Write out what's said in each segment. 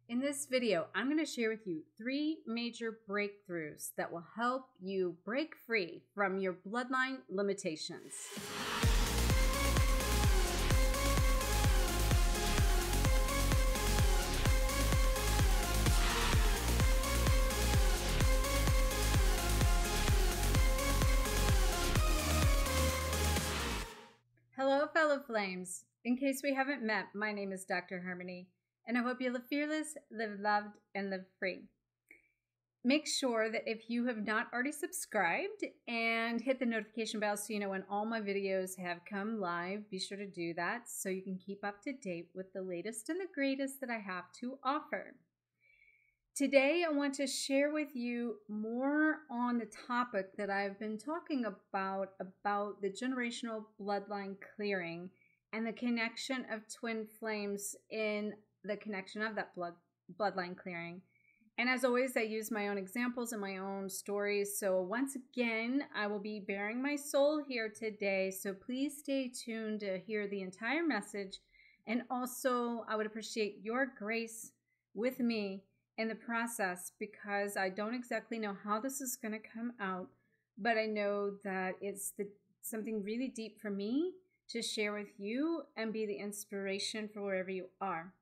In this video, I'm going to share with you 3 major breakthroughs that will help you break free from your bloodline limitations. Hello, fellow flames. In case we haven't met, my name is Dr. Harmony, and I hope you live fearless, live loved, and live free. Make sure that if you have not already subscribed and hit the notification bell so you know when all my videos have come live, be sure to do that so you can keep up to date with the latest and the greatest that I have to offer. Today, I want to share with you more on the topic that I've been talking about the generational bloodline clearing and the connection of twin flames in the connection of that bloodline clearing. And as always, I use my own examples and my own stories. So once again, I will be bearing my soul here today. So please stay tuned to hear the entire message. And also, I would appreciate your grace with me in the process, because I don't exactly know how this is going to come out, but I know that it's something really deep for me to share with you and be the inspiration for wherever you are.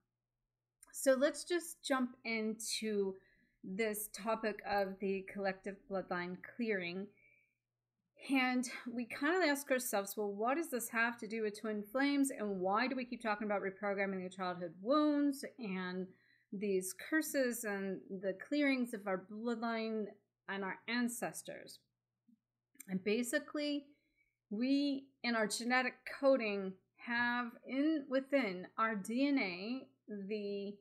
So let's just jump into this topic of the collective bloodline clearing. And we kind of ask ourselves, well, what does this have to do with twin flames? And why do we keep talking about reprogramming the childhood wounds and these curses and the clearings of our bloodline and our ancestors? And basically, we in our genetic coding have within our DNA the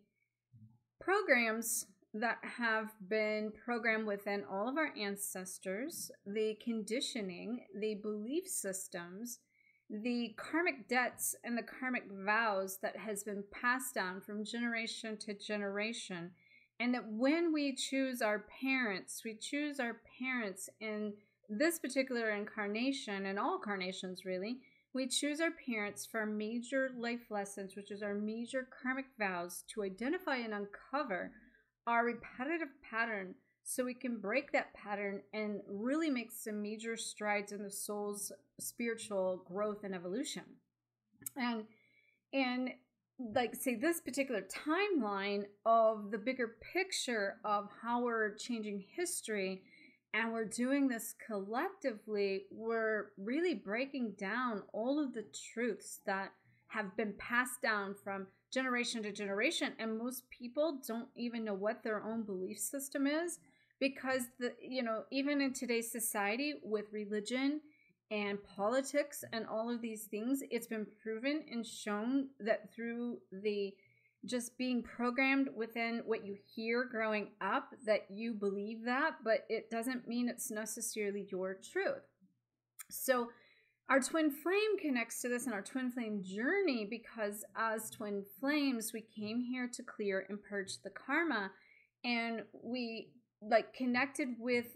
programs that have been programmed within all of our ancestors, the conditioning, the belief systems, the karmic debts and the karmic vows that has been passed down from generation to generation. And that when we choose our parents in this particular incarnation, and all incarnations really, we choose our parents for major life lessons, which is our major karmic vows, to identify and uncover our repetitive pattern so we can break that pattern and really make some major strides in the soul's spiritual growth and evolution. And like, say, this particular timeline of the bigger picture of how we're changing history, and we're doing this collectively, we're really breaking down all of the truths that have been passed down from generation to generation. And most people don't even know what their own belief system is, because even in today's society with religion and politics and all of these things, it's been proven and shown that through the just being programmed within what you hear growing up, that you believe that, but it doesn't mean it's necessarily your truth. So our twin flame connects to this in our twin flame journey, because as twin flames, we came here to clear and purge the karma, and we connected with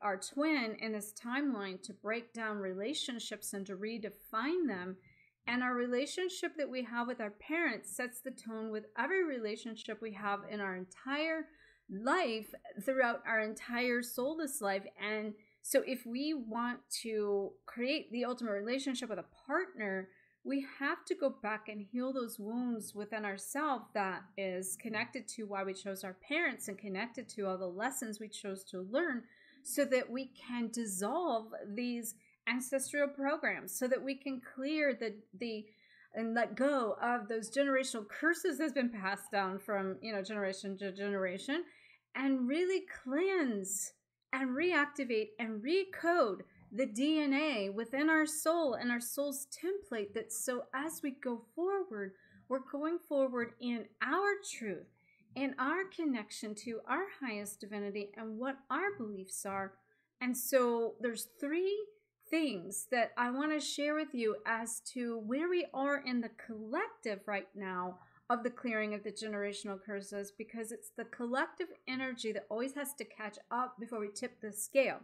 our twin in this timeline to break down relationships and to redefine them. And our relationship that we have with our parents sets the tone with every relationship we have in our entire life, throughout our entire soulless life. And so if we want to create the ultimate relationship with a partner, we have to go back and heal those wounds within ourselves that is connected to why we chose our parents and connected to all the lessons we chose to learn, so that we can dissolve these ancestral programs, so that we can clear and let go of those generational curses that's been passed down from generation to generation, and really cleanse and reactivate and recode the DNA within our soul and our soul's template, that so as we go forward, we're going forward in our truth, in our connection to our highest divinity and what our beliefs are. And so there's 3 things that I want to share with you as to where we are in the collective right now of the clearing of the generational curses, because it's the collective energy that always has to catch up before we tip the scale.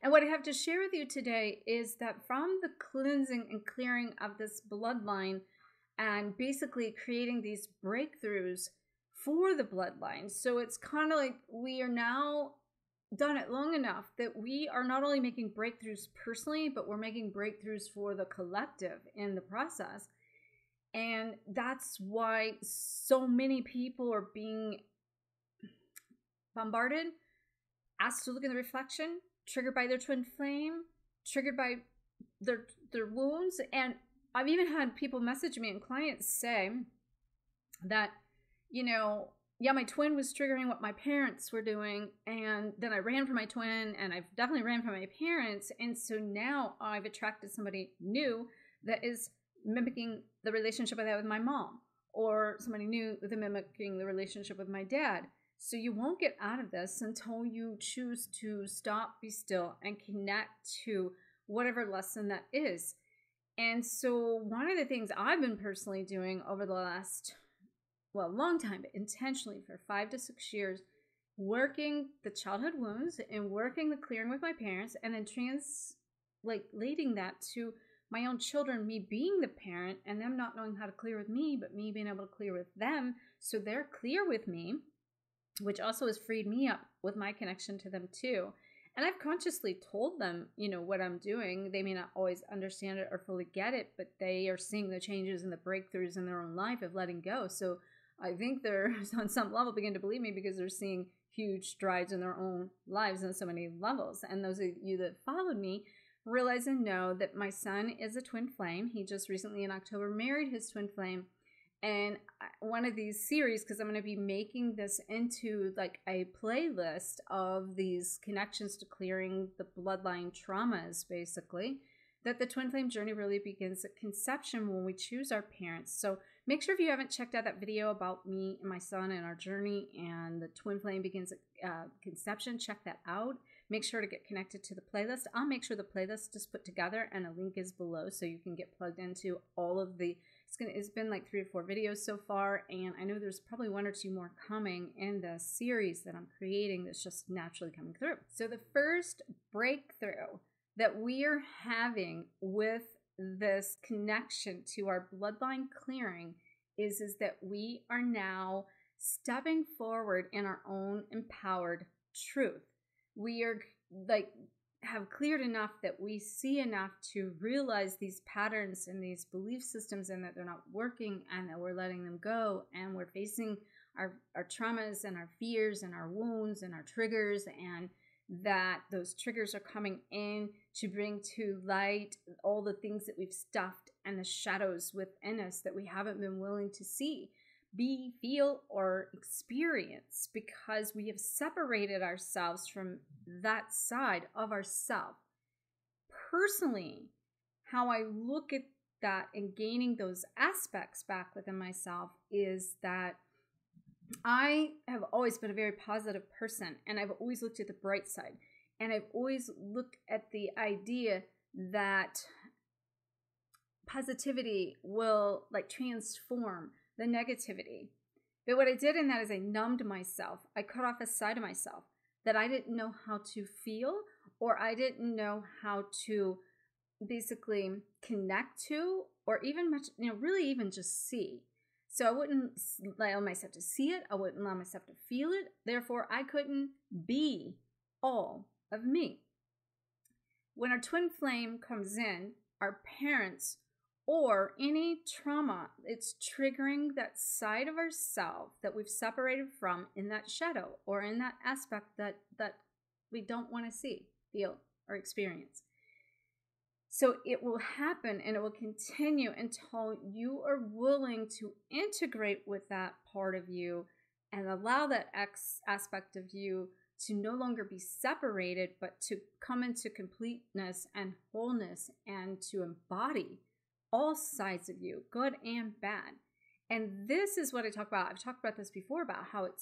And what I have to share with you today is that from the cleansing and clearing of this bloodline, and basically creating these breakthroughs for the bloodline. So it's kind of like we are now done it long enough that we are not only making breakthroughs personally, but we're making breakthroughs for the collective in the process. And that's why so many people are being bombarded, asked to look in the reflection, triggered by their twin flame, triggered by their wounds. And I've even had people message me and clients say that, you know, yeah, my twin was triggering what my parents were doing, and then I ran from my twin, and I've definitely ran from my parents, and so now I've attracted somebody new that is mimicking the relationship I had with my mom, or somebody new that's mimicking the relationship with my dad. So you won't get out of this until you choose to stop, be still, and connect to whatever lesson that is. And so one of the things I've been personally doing over the last, well, long time, but intentionally for 5 to 6 years, working the childhood wounds and working the clearing with my parents, and then translating that to my own children, me being the parent and them not knowing how to clear with me, but me being able to clear with them so they're clear with me, which also has freed me up with my connection to them too. And I've consciously told them, you know, what I'm doing. They may not always understand it or fully get it, but they are seeing the changes and the breakthroughs in their own life of letting go. So I think they're on some level begin to believe me because they're seeing huge strides in their own lives on so many levels. And those of you that followed me realize and know that my son is a twin flame. He just recently in October married his twin flame. And one of these series, because I'm going to be making this into like a playlist of these connections to clearing the bloodline traumas, basically, that the twin flame journey really begins at conception when we choose our parents. So make sure if you haven't checked out that video about me and my son and our journey and the twin flame begins at conception, check that out. Make sure to get connected to the playlist. I'll make sure the playlist is put together and a link is below so you can get plugged into all of the, it's been like 3 or 4 videos so far, and I know there's probably 1 or 2 more coming in the series that I'm creating that's just naturally coming through. So the first breakthrough that we are having with this connection to our bloodline clearing is that we are now stepping forward in our own empowered truth. We are like have cleared enough that we see enough to realize these patterns and these belief systems and that they're not working and that we're letting them go, and we're facing our traumas and our fears and our wounds and our triggers, and that those triggers are coming in to bring to light all the things that we've stuffed and the shadows within us that we haven't been willing to see, be, feel, or experience because we have separated ourselves from that side of ourself. Personally, how I look at that and gaining those aspects back within myself is that I have always been a very positive person, and I've always looked at the bright side, and I've always looked at the idea that positivity will like transform the negativity. But what I did in that is I numbed myself. I cut off a side of myself that I didn't know how to feel, or I didn't know how to basically connect to, or even much, really even just see. So I wouldn't allow myself to see it. I wouldn't allow myself to feel it. Therefore, I couldn't be all of me. When our twin flame comes in, our parents or any trauma, it's triggering that side of ourselves that we've separated from in that shadow or in that aspect that we don't want to see, feel, or experience. So it will happen and it will continue until you are willing to integrate with that part of you and allow that aspect of you to no longer be separated, but to come into completeness and wholeness and to embody all sides of you, good and bad. And this is what I talk about. I've talked about this before about how it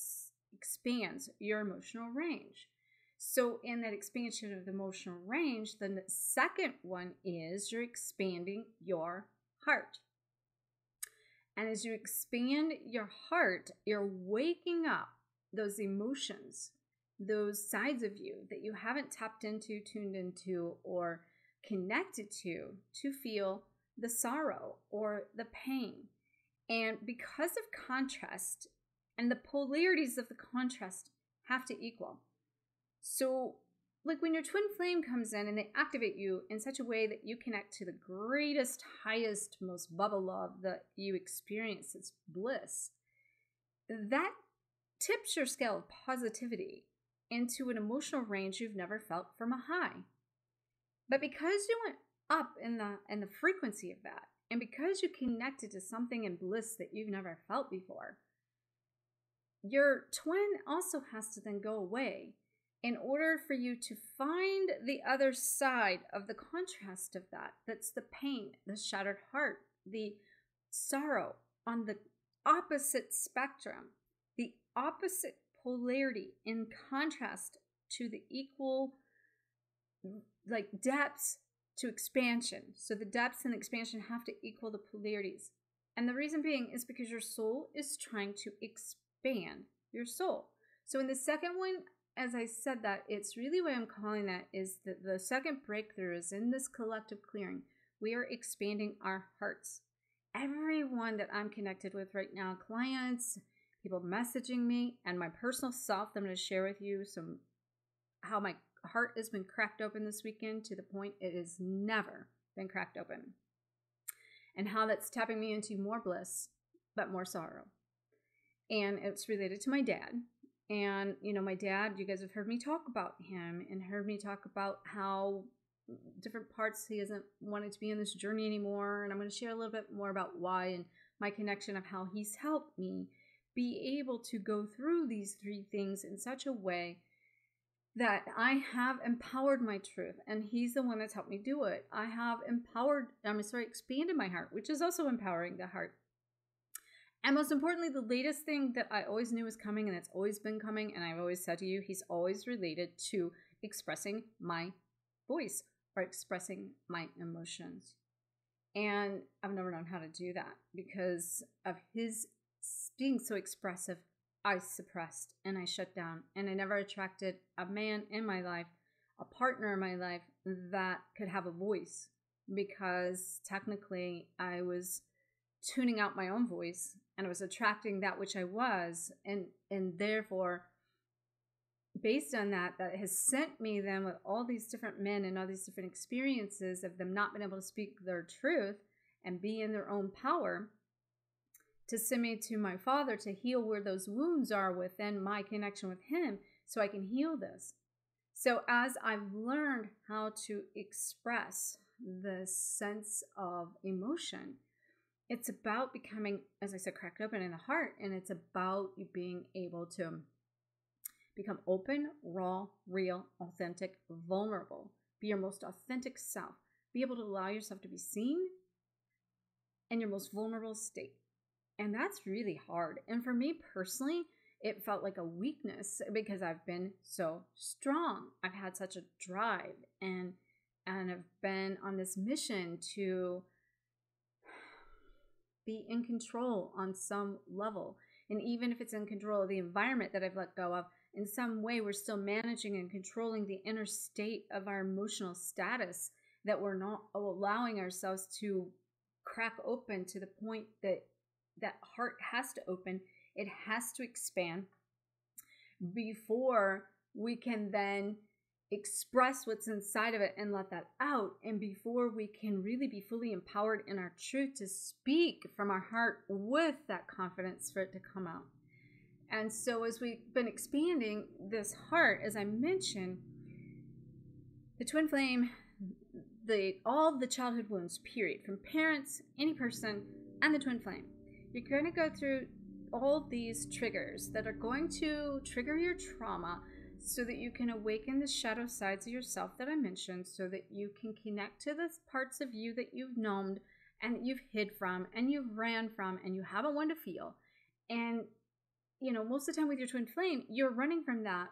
expands your emotional range. So in that expansion of the emotional range, the second one is you're expanding your heart. And as you expand your heart, you're waking up those emotions, those sides of you that you haven't tapped into, tuned into, or connected to feel the sorrow or the pain. And because of contrast And the polarities of the contrast have to equal. So, like when your twin flame comes in and they activate you in such a way that you connect to the greatest, highest, most bubble love that you experience as bliss, that tips your scale of positivity into an emotional range you've never felt from a high. But because you went up in the frequency of that, and because you connected to something in bliss that you've never felt before, your twin also has to then go away in order for you to find the other side of the contrast of that. That's the pain, the shattered heart, the sorrow on the opposite spectrum, the opposite polarity in contrast to the equal, like, depths to expansion. So the depths and expansion have to equal the polarities. And the reason being is because your soul is trying to expand your soul. So in the second one, as I said that, it's really what I'm calling that is that the second breakthrough is in this collective clearing. We are expanding our hearts. Everyone that I'm connected with right now, clients, people messaging me, and my personal self, I'm going to share with you how my heart has been cracked open this weekend to the point it has never been cracked open. And how that's tapping me into more bliss, but more sorrow. And it's related to my dad. And, my dad, you guys have heard me talk about him and heard me talk about how different parts he hasn't wanted to be in this journey anymore. And I'm going to share a little bit more about why and my connection of how he's helped me be able to go through these three things in such a way that I have empowered my truth. And he's the one that's helped me do it. I have expanded my heart, which is also empowering the heart. And most importantly, the latest thing that I always knew was coming, and it's always been coming, and I've always said to you, he's always related to expressing my voice or expressing my emotions. And I've never known how to do that because of his being so expressive. I suppressed and I shut down, and I never attracted a man in my life, a partner in my life that could have a voice, because technically I was tuning out my own voice and I was attracting that which I was, and therefore based on that has sent me then with all these different men and all these different experiences of them not being able to speak their truth and be in their own power, to send me to my father to heal where those wounds are within my connection with him so I can heal this. So as I've learned how to express the sense of emotion, it's about becoming, as I said, cracked open in the heart, and it's about you being able to become open, raw, real, authentic, vulnerable. Be your most authentic self. Be able to allow yourself to be seen in your most vulnerable state. And that's really hard. And for me personally, it felt like a weakness because I've been so strong. I've had such a drive and I've been on this mission to be in control on some level. And even if it's in control of the environment that I've let go of, in some way we're still managing and controlling the inner state of our emotional status, that we're not allowing ourselves to crack open to the point that that heart has to open. It has to expand before we can then express what's inside of it and let that out, and before we can really be fully empowered in our truth to speak from our heart with that confidence for it to come out. And so as we've been expanding this heart, as I mentioned, the twin flame, all the childhood wounds, period, from parents, any person, and the twin flame, you're going to go through all these triggers that are going to trigger your trauma so that you can awaken the shadow sides of yourself that I mentioned, so that you can connect to the parts of you that you've numbed and that you've hid from and you've ran from and you haven't wanted to feel. And, most of the time with your twin flame, you're running from that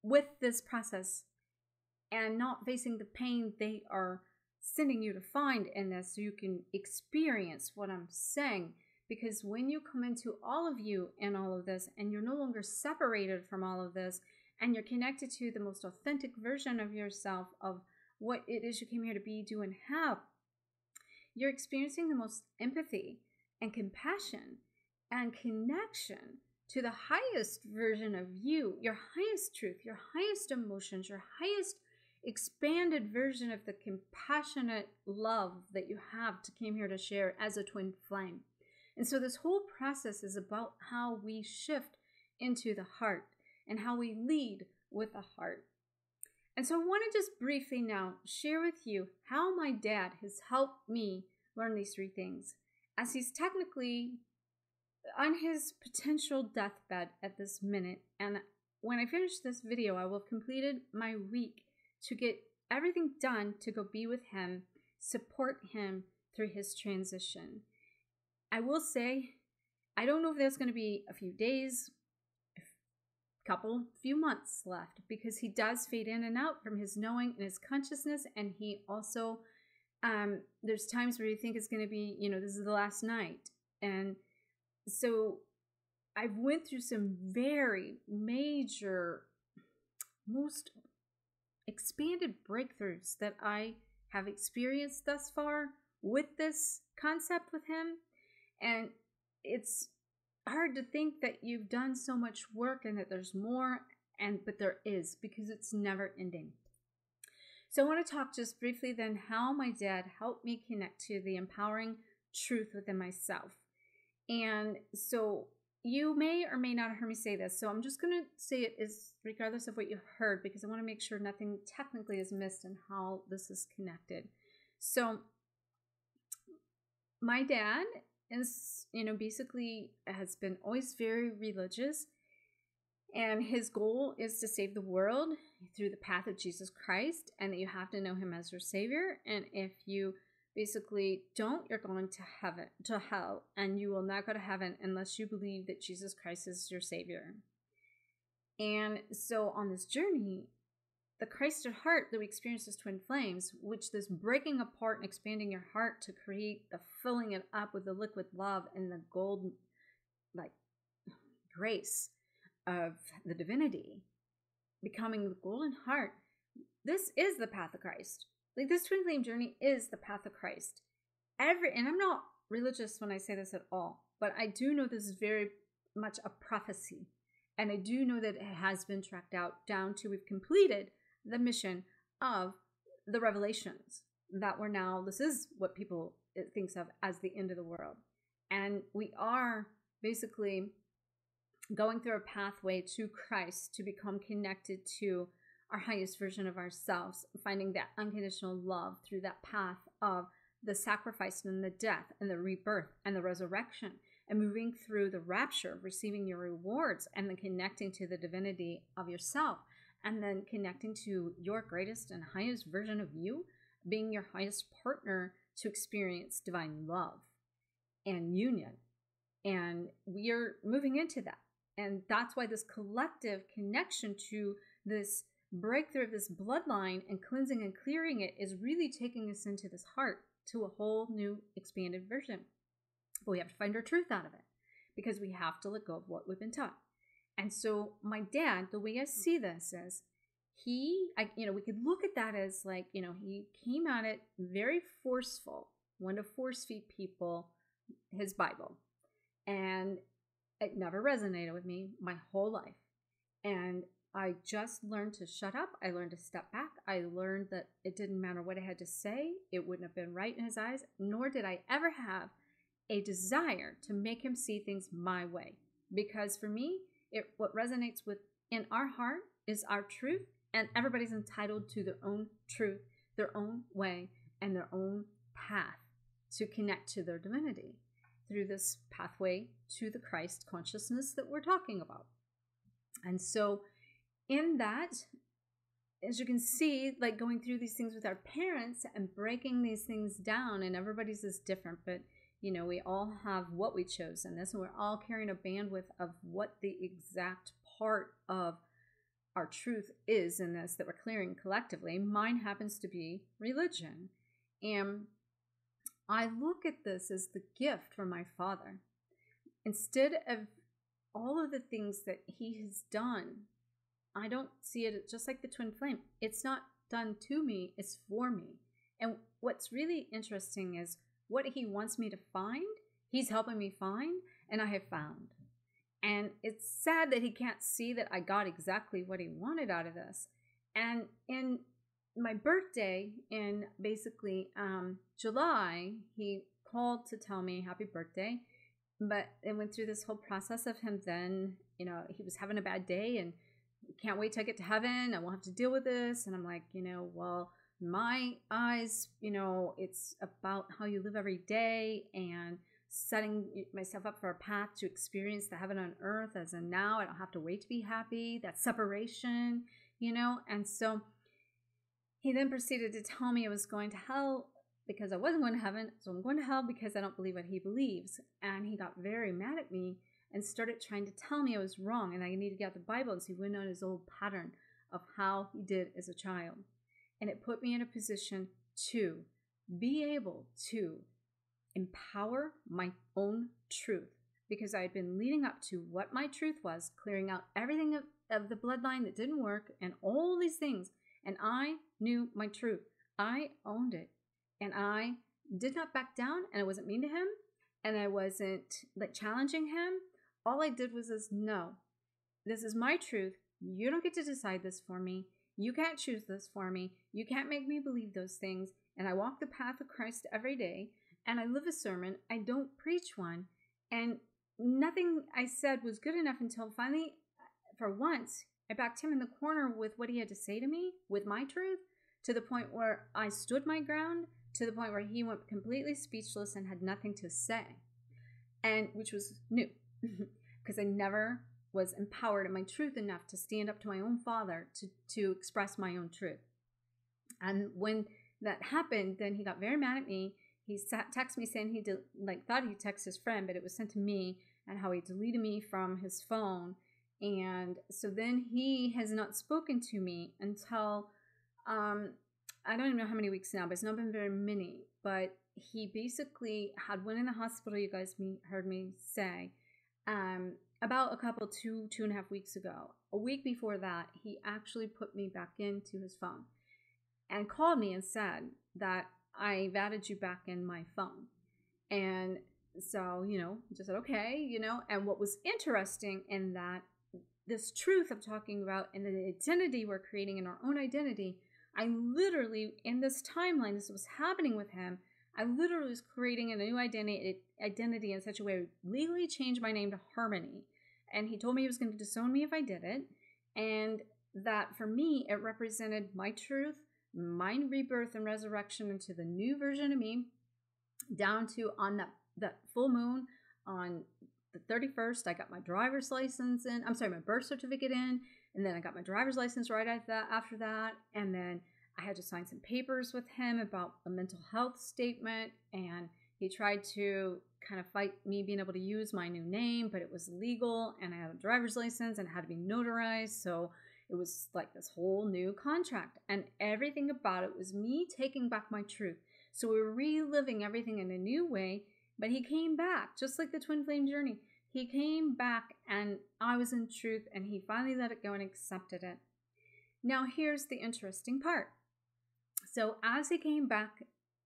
with this process and not facing the pain they are sending you to find in this, so you can experience what I'm saying. Because when you come into all of you in all of this, and you're no longer separated from all of this, and you're connected to the most authentic version of yourself, of what it is you came here to be, do, and have, you're experiencing the most empathy and compassion and connection to the highest version of you, your highest truth, your highest emotions, your highest expanded version of the compassionate love that you came here to share as a twin flame. And so this whole process is about how we shift into the heart and how we lead with the heart. And so I want to just briefly now share with you how my dad has helped me learn these three things, as he's technically on his potential deathbed at this minute. And when I finish this video, I will have completed my week to get everything done to go be with him, support him through his transition. I will say, I don't know if there's going to be a few days, few months left, because he does fade in and out from his knowing and his consciousness. And he also, there's times where you think it's going to be, this is the last night. And so I've went through some very major, most expanded breakthroughs that I have experienced thus far with this concept with him. And it's hard to think that you've done so much work and that there's more, but there is, because it's never ending. So I want to talk just briefly then how my dad helped me connect to the empowering truth within myself. And so you may or may not have heard me say this, so I'm just going to say it is regardless of what you heard, because I want to make sure nothing technically is missed in how this is connected. So my dad is, basically has been always very religious, and his goal is to save the world through the path of Jesus Christ, and that you have to know him as your savior. And if you basically don't, you're going to hell, and you will not go to heaven unless you believe that Jesus Christ is your savior. And so on this journey, the Christ at heart that we experience as twin flames, which this breaking apart and expanding your heart to create the filling it up with the liquid love and the golden grace of the divinity, becoming the golden heart, this is the path of Christ. This twin flame journey is the path of Christ. And I'm not religious when I say this at all, but I do know this is very much a prophecy. And I do know that it has been tracked out down to we've completed the mission of the revelations that we're now, this is what people thinks of as the end of the world. And we are basically going through a pathway to Christ to become connected to our highest version of ourselves, finding that unconditional love through that path of the sacrifice and the death and the rebirth and the resurrection, and moving through the rapture, receiving your rewards, and then connecting to the divinity of yourself, and then connecting to your greatest and highest version of you, being your highest partner to experience divine love and union. And we are moving into that. And that's why this collective connection to this breakthrough of this bloodline and cleansing and clearing it is really taking us into this heart to a whole new expanded version. But we have to find our truth out of it, because we have to let go of what we've been taught. And so my dad, the way I see this is we could look at that as he came at it very forceful, wanted to force feed people his Bible. And it never resonated with me my whole life. And I just learned to shut up. I learned to step back. I learned that it didn't matter what I had to say. It wouldn't have been right in his eyes, nor did I ever have a desire to make him see things my way. Because for me, what resonates in our heart is our truth, and everybody's entitled to their own truth, their own way, and their own path to connect to their divinity through this pathway to the Christ consciousness that we're talking about. And so in that, as you can see, going through these things with our parents and breaking these things down, and everybody's is different, but we all have what we chose in this, and we're all carrying a bandwidth of what the exact part of our truth is in this that we're clearing collectively. Mine happens to be religion. And I look at this as the gift from my father. Instead of all of the things that he has done, I don't see it just like the twin flame. It's not done to me, it's for me. And what's really interesting is what he wants me to find, he's helping me find, and I have found. And it's sad that he can't see that I got exactly what he wanted out of this. And in my birthday, in basically July, he called to tell me happy birthday. But it went through this whole process of him then, you know, he was having a bad day and can't wait till I get to heaven. I won't have to deal with this. And I'm like, you know, well, my eyes, you know, it's about how you live every day and setting myself up for a path to experience the heaven on earth as in now. I don't have to wait to be happy. That separation, you know. And so he then proceeded to tell me I was going to hell because I wasn't going to heaven. So I'm going to hell because I don't believe what he believes. And he got very mad at me and started trying to tell me I was wrong and I needed to get out the Bible. And so he went on his old pattern of how he did as a child. And it put me in a position to be able to empower my own truth, because I had been leading up to what my truth was, clearing out everything of the bloodline that didn't work and all these things. And I knew my truth. I owned it. And I did not back down, and I wasn't mean to him, and I wasn't like challenging him. All I did was no, this is my truth. You don't get to decide this for me. You can't choose this for me. You can't make me believe those things. And I walk the path of Christ every day, and I live a sermon. I don't preach one. And nothing I said was good enough until finally, for once, I backed him in the corner with what he had to say to me, with my truth, to the point where I stood my ground, to the point where he went completely speechless and had nothing to say. And which was new, because I never was empowered in my truth enough to stand up to my own father to express my own truth. And when that happened, then he got very mad at me. He texted me saying he thought he texted his friend, but it was sent to me, and how he deleted me from his phone. And so then he has not spoken to me until I don't even know how many weeks now, but it's not been very many. But he basically had went in the hospital, you guys heard me say, about a couple, 2.5 weeks ago. A week before that, he actually put me back into his phone and called me and said that I've added you back in my phone. And so, you know, just said, okay, you know. And what was interesting in that, this truth I'm talking about and the identity we're creating in our own identity, I literally, in this timeline, this was happening with him, I literally was creating a new identity in such a way I would legally change my name to Harmony. And he told me he was going to disown me if I did it. And that for me, it represented my truth, my rebirth and resurrection into the new version of me, down to on that full moon on the 31st, I got my driver's license in. I'm sorry, my birth certificate in. And then I got my driver's license right after that. And then I had to sign some papers with him about a mental health statement. And he tried to kind of fight me being able to use my new name, but it was legal. And I had a driver's license and it had to be notarized. So it was like this whole new contract. And everything about it was me taking back my truth. So we were reliving everything in a new way. But he came back, just like the twin flame journey. He came back and I was in truth, and he finally let it go and accepted it. Now, here's the interesting part. So as he came back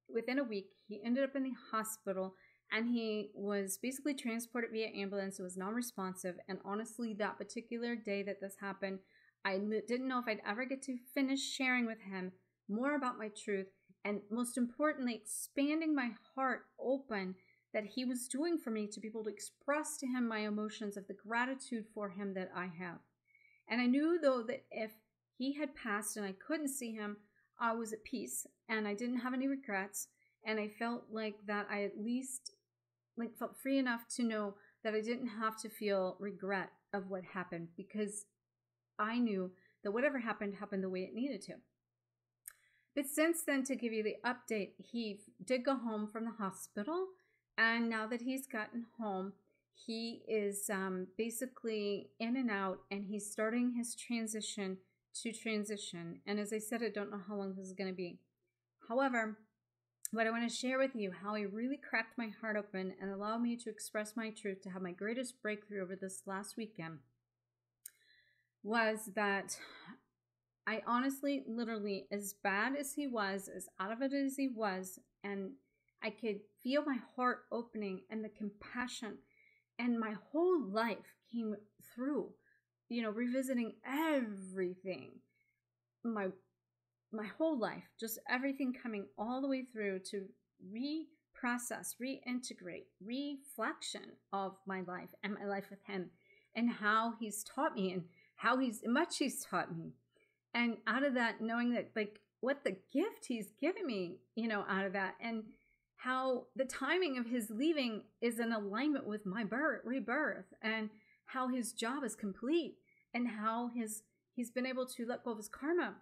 within a week, he ended up in the hospital, and he was basically transported via ambulance. It was non-responsive. And honestly, that particular day that this happened, I didn't know if I'd ever get to finish sharing with him more about my truth, and most importantly, expanding my heart open that he was doing for me, to be able to express to him my emotions of the gratitude for him that I have. And I knew, though, that if he had passed and I couldn't see him, I was at peace and I didn't have any regrets. And I felt like that I at least felt free enough to know that I didn't have to feel regret of what happened, because I knew that whatever happened the way it needed to. But since then, to give you the update, he did go home from the hospital. And now that he's gotten home, he is basically in and out, and he's starting his transition to transition. And as I said, I don't know how long this is going to be. However, what I want to share with you, how he really cracked my heart open and allowed me to express my truth, to have my greatest breakthrough over this last weekend, was that I honestly, literally, as bad as he was, as out of it as he was, and I could feel my heart opening and the compassion, and my whole life came through, revisiting everything, my whole life, just everything coming all the way through to reprocess, reintegrate, reflection of my life and my life with him, and how he's taught me and how much he's taught me. And out of that, knowing that, like, what the gift he's given me, out of that, and how the timing of his leaving is in alignment with my rebirth, and how his job is complete, and how he's been able to let go of his karma.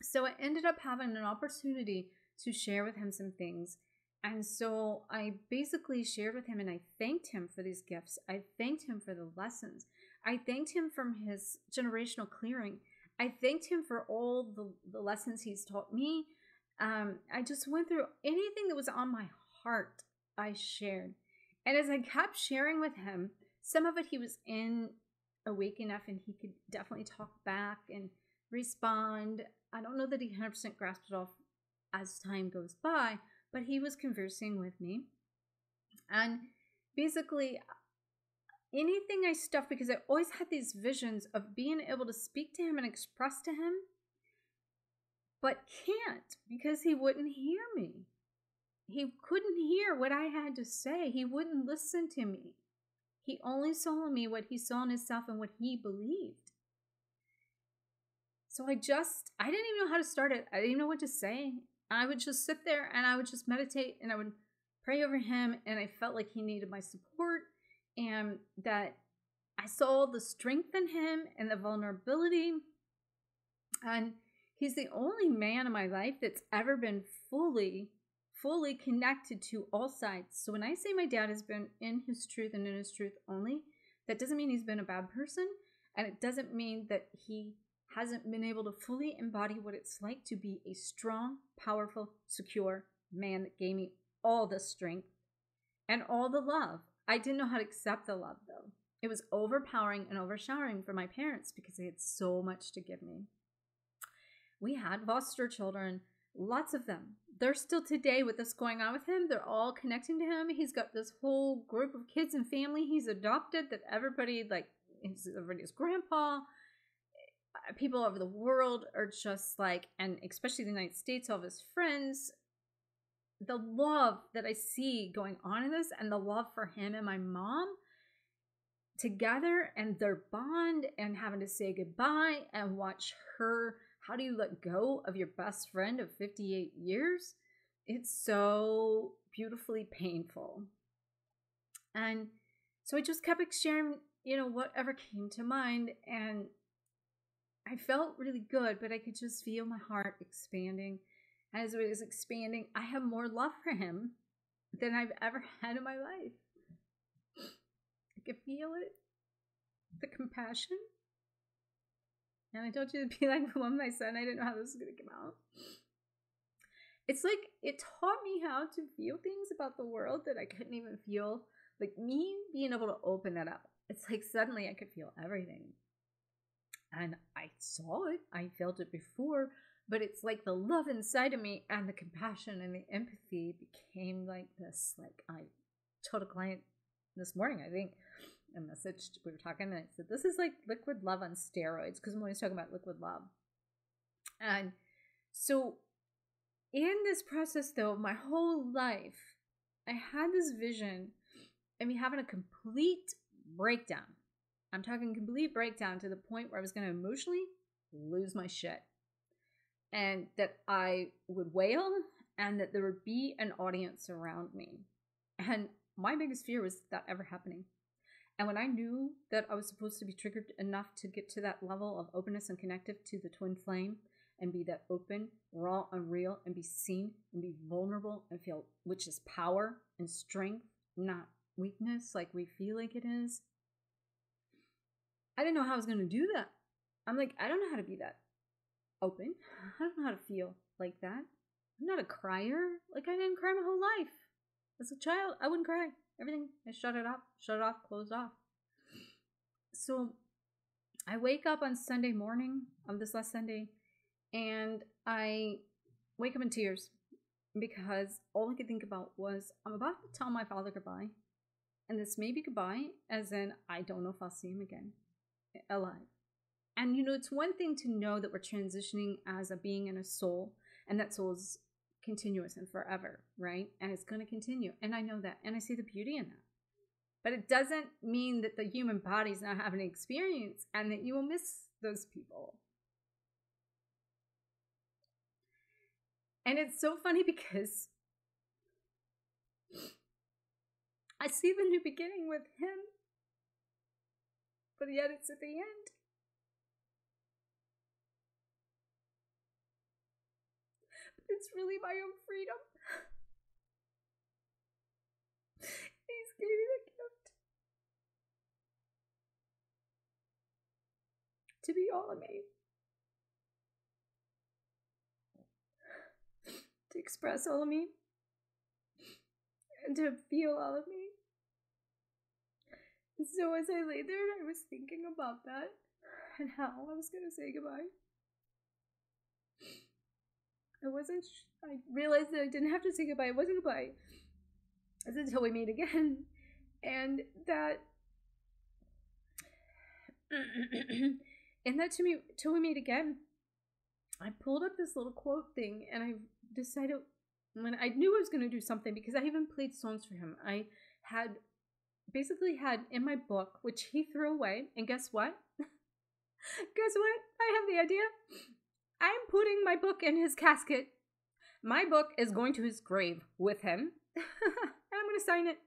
So I ended up having an opportunity to share with him some things. And so I basically shared with him, and I thanked him for these gifts. I thanked him for the lessons. I thanked him for his generational clearing. I thanked him for all the lessons he's taught me. I just went through anything that was on my heart, I shared. And as I kept sharing with him, some of it he was awake enough and he could definitely talk back and respond. I don't know that he 100% grasped it all as time goes by, but he was conversing with me. And basically, anything I stuffed, because I always had these visions of being able to speak to him and express to him, but can't, because he wouldn't hear me. He couldn't hear what I had to say. He wouldn't listen to me. He only saw in me what he saw in himself and what he believed. So I didn't even know how to start it. I didn't even know what to say. I would just sit there and I would just meditate and I would pray over him, and I felt like he needed my support, and that I saw the strength in him and the vulnerability. And he's the only man in my life that's ever been fully connected to all sides. So when I say my dad has been in his truth and in his truth only, that doesn't mean he's been a bad person. And it doesn't mean that he hasn't been able to fully embody what it's like to be a strong, powerful, secure man that gave me all the strength and all the love. I didn't know how to accept the love, though. It was overpowering and overshowering for my parents because they had so much to give me. We had foster children, lots of them. They're still today with this going on with him. They're all connecting to him. He's got this whole group of kids and family he's adopted that everybody, like, everybody's grandpa. People all over the world are just like, and especially the United States, all of his friends. The love that I see going on in this, and the love for him and my mom together, and their bond, and having to say goodbye and watch her. How do you let go of your best friend of 58 years? It's so beautifully painful. And so I just kept sharing, whatever came to mind. And I felt really good, but I could just feel my heart expanding. As it was expanding, I have more love for him than I've ever had in my life. I could feel it. The compassion. And I told you to be like the one my son. I didn't know how this was going to come out. It's like it taught me how to feel things about the world that I couldn't even feel. Like me being able to open that up. It's like suddenly I could feel everything. And I saw it. I felt it before. But it's like the love inside of me and the compassion and the empathy became like this. Like I told a client this morning, I think, a message, we were talking, and I said, this is like liquid love on steroids, because I'm always talking about liquid love. And so in this process, though, my whole life, I had this vision of me having a complete breakdown. I'm talking complete breakdown to the point where I was going to emotionally lose my shit. And that I would wail, and that there would be an audience around me. And my biggest fear was that ever happening. And when I knew that I was supposed to be triggered enough to get to that level of openness and connective to the twin flame, and be that open, raw, and real, and be seen, and be vulnerable, and feel, which is power and strength, not weakness like we feel like it is. I didn't know how I was going to do that. I'm like, I don't know how to be that open. I don't know how to feel like that. I'm not a crier. Like, I didn't cry my whole life. As a child, I wouldn't cry. Everything, I shut it off, closed off. So I wake up on Sunday morning, this last Sunday, and I wake up in tears because all I could think about was, I'm about to tell my father goodbye. And this may be goodbye, as in, I don't know if I'll see him again alive. And it's one thing to know that we're transitioning as a being and a soul, and that soul is continuous and forever, right? And it's going to continue. And I know that, and I see the beauty in that. But it doesn't mean that the human body's not having an experience and that you will miss those people. And it's so funny because I see the new beginning with him, but yet it's at the end. But it's really my own freedom. He's gave me the gift to be all of me, to express all of me, and to feel all of me. And so as I lay there, I was thinking about that and how I was going to say goodbye. I realized that I didn't have to say goodbye. It wasn't goodbye. It's until we meet again. And that till we meet again, I pulled up this little quote thing and I decided, when I knew I was going to do something, because I even played songs for him. I basically had in my book, which he threw away. And guess what? Guess what? I have the idea. I'm putting my book in his casket. My book is going to his grave with him. And I'm going to sign it.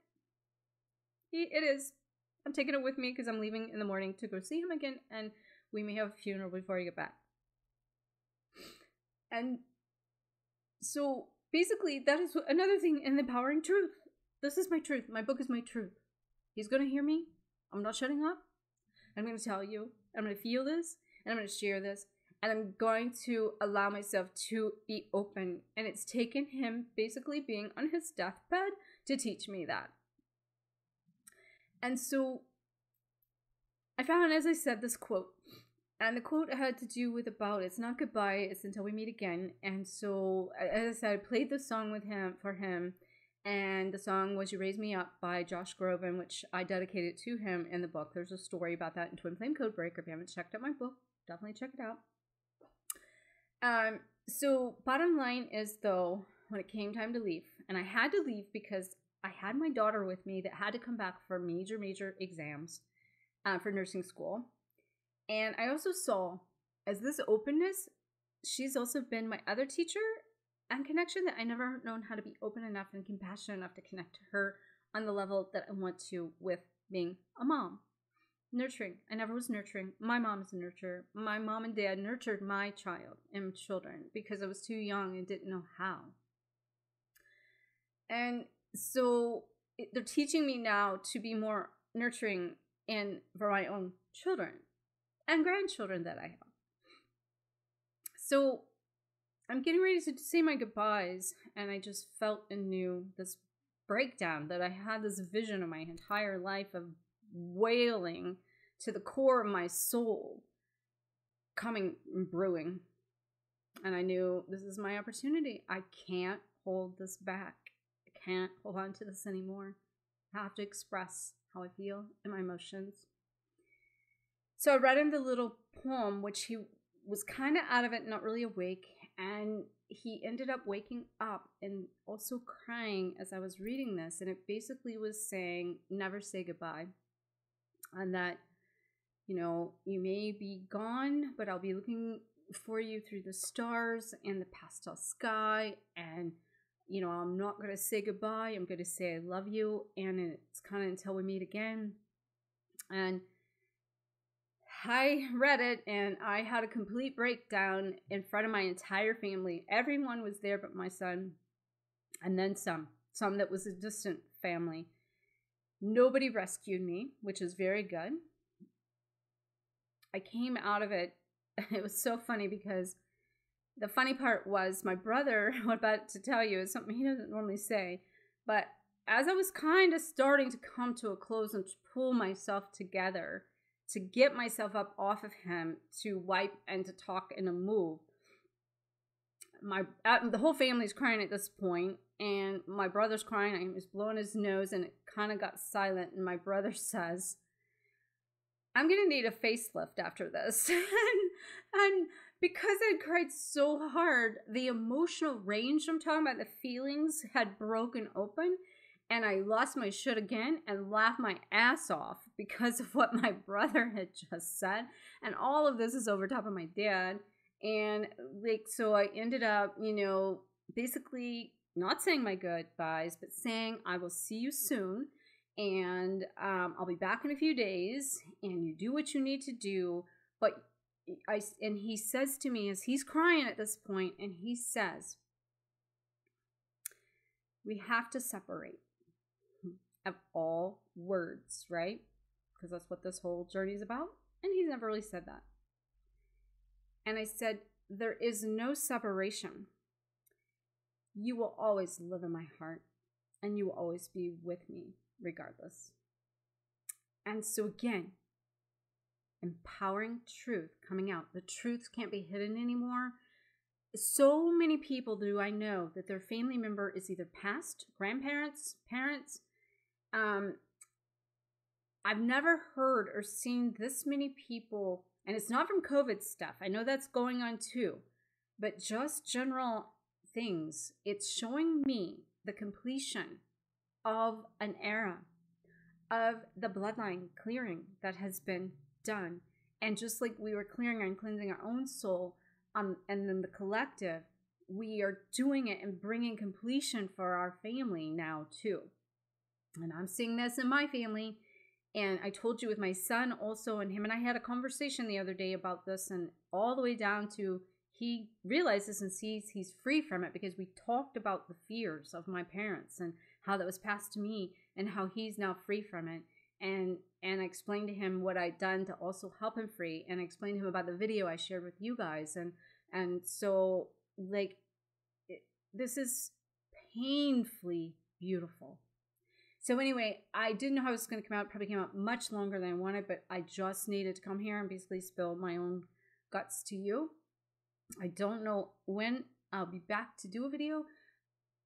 It is. I'm taking it with me because I'm leaving in the morning to go see him again. And we may have a funeral before I get back. And so basically, that is another thing in the empowering truth. This is my truth. My book is my truth. He's going to hear me. I'm not shutting up. I'm going to tell you. I'm going to feel this. And I'm going to share this. And I'm going to allow myself to be open. And it's taken him basically being on his deathbed to teach me that. And so I found, as I said, this quote. And the quote had to do with it's not goodbye, it's until we meet again. And so, as I said, I played the song for him. And the song was You Raise Me Up by Josh Groban, which I dedicated to him in the book. There's a story about that in Twin Flame Codebreaker. If you haven't checked out my book, definitely check it out. So bottom line is, though, when it came time to leave, and I had to leave because I had my daughter with me that had to come back for major exams for nursing school. And I also saw, as this openness, she's also been my other teacher and connection, that I never known how to be open enough and compassionate enough to connect to her on the level that I want to with being a mom. Nurturing. I never was nurturing. My mom is a nurturer. My mom and dad nurtured my child and children because I was too young and didn't know how. And so they're teaching me now to be more nurturing for my own children and grandchildren that I have. So I'm getting ready to say my goodbyes, and I just felt and knew this breakdown, that I had this vision of my entire life of wailing to the core of my soul coming and brewing. And I knew this is my opportunity. I can't hold this back. I can't hold on to this anymore. I have to express how I feel and my emotions. So I read him the little poem, which he was kind of out of it, not really awake. And he ended up waking up and also crying as I was reading this. And it basically was saying, never say goodbye. And that, you may be gone, but I'll be looking for you through the stars and the pastel sky. And, I'm not going to say goodbye. I'm going to say I love you. And it's kind of until we meet again. And I read it and I had a complete breakdown in front of my entire family. Everyone was there but my son, and then some that was a distant family. Nobody rescued me, which is very good. I came out of it. It was so funny because the funny part was my brother, what I'm about to tell you is something he doesn't normally say, but as I was kind of starting to come to a close and to pull myself together, to get myself up off of him, to wipe and to talk and to move. The whole family's crying at this point. and my brother's crying. I was blowing his nose, and it kind of got silent. And my brother says, I'm going to need a facelift after this. and because I'd cried so hard, the emotional range I'm talking about, the feelings had broken open, and I lost my shit again and laughed my ass off because of what my brother had just said. And all of this is over top of my dad. And like, so I ended up, you know, basically not saying my goodbyes, but saying, I will see you soon. And I'll be back in a few days, and you do what you need to do. But and he says to me, as he's crying at this point, and he says, we have to separate. Of all words, right? Because that's what this whole journey is about. And he's never really said that. And I said, there is no separation. You will always live in my heart, and you will always be with me regardless. And so again, empowering truth coming out. The truth can't be hidden anymore. So many people do I know that their family member is either past, grandparents, parents. I've never heard or seen this many people, and it's not from COVID stuff. I know that's going on too, but just general things. It's showing me the completion of an era of the bloodline clearing that has been done. And just like we were clearing and cleansing our own soul, and then the collective, we are doing it and bringing completion for our family now too. And I'm seeing this in my family. And I told you with my son also, and him and I had a conversation the other day about this, and all the way down to he realizes and sees he's free from it, because we talked about the fears of my parents and how that was passed to me and how he's now free from it. And I explained to him what I'd done to also help him free, and I explained to him about the video I shared with you guys. And so like this is painfully beautiful. So anyway, I didn't know how it was going to come out. It probably came out much longer than I wanted, but I just needed to come here and basically spill my own guts to you. I don't know when I'll be back to do a video.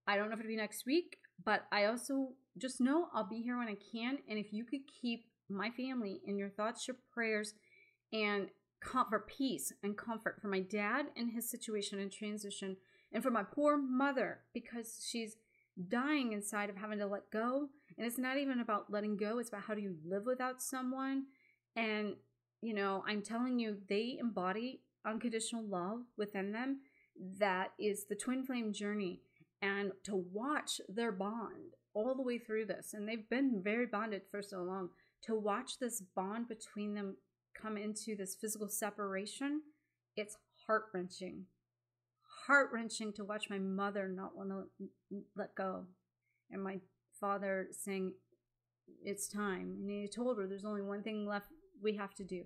I don't know if it'll be next week, but I also just know I'll be here when I can. And if you could keep my family in your thoughts, your prayers, and comfort, peace and comfort for my dad and his situation and transition, and for my poor mother, because she's dying inside of having to let go. And it's not even about letting go. It's about how do you live without someone. And, you know, I'm telling you, they embody unconditional love within them. That is the twin flame journey. And to watch their bond all the way through this, and they've been very bonded for so long, to watch this bond between them come into this physical separation, it's heart-wrenching. Heart-wrenching to watch my mother not want to let go, and my father saying it's time. And he told her there's only one thing left we have to do,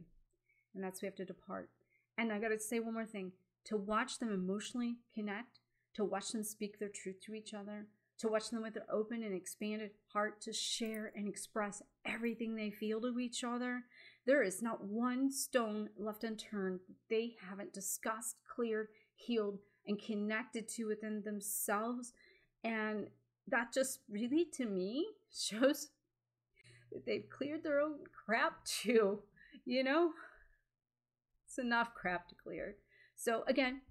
and that's we have to depart. And I got to say one more thing. To watch them emotionally connect, to watch them speak their truth to each other, to watch them with their open and expanded heart to share and express everything they feel to each other. There is not one stone left unturned that they haven't discussed, cleared, healed, and connected to within themselves. And that just really, to me, shows that they've cleared their own crap too. You know, it's enough crap to clear. So again,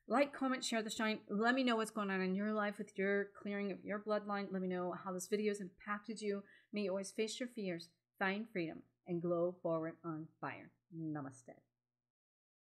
like, comment, share the shine. Let me know what's going on in your life with your clearing of your bloodline. Let me know how this video has impacted you. May you always face your fears, find freedom, and glow forward on fire. Namaste.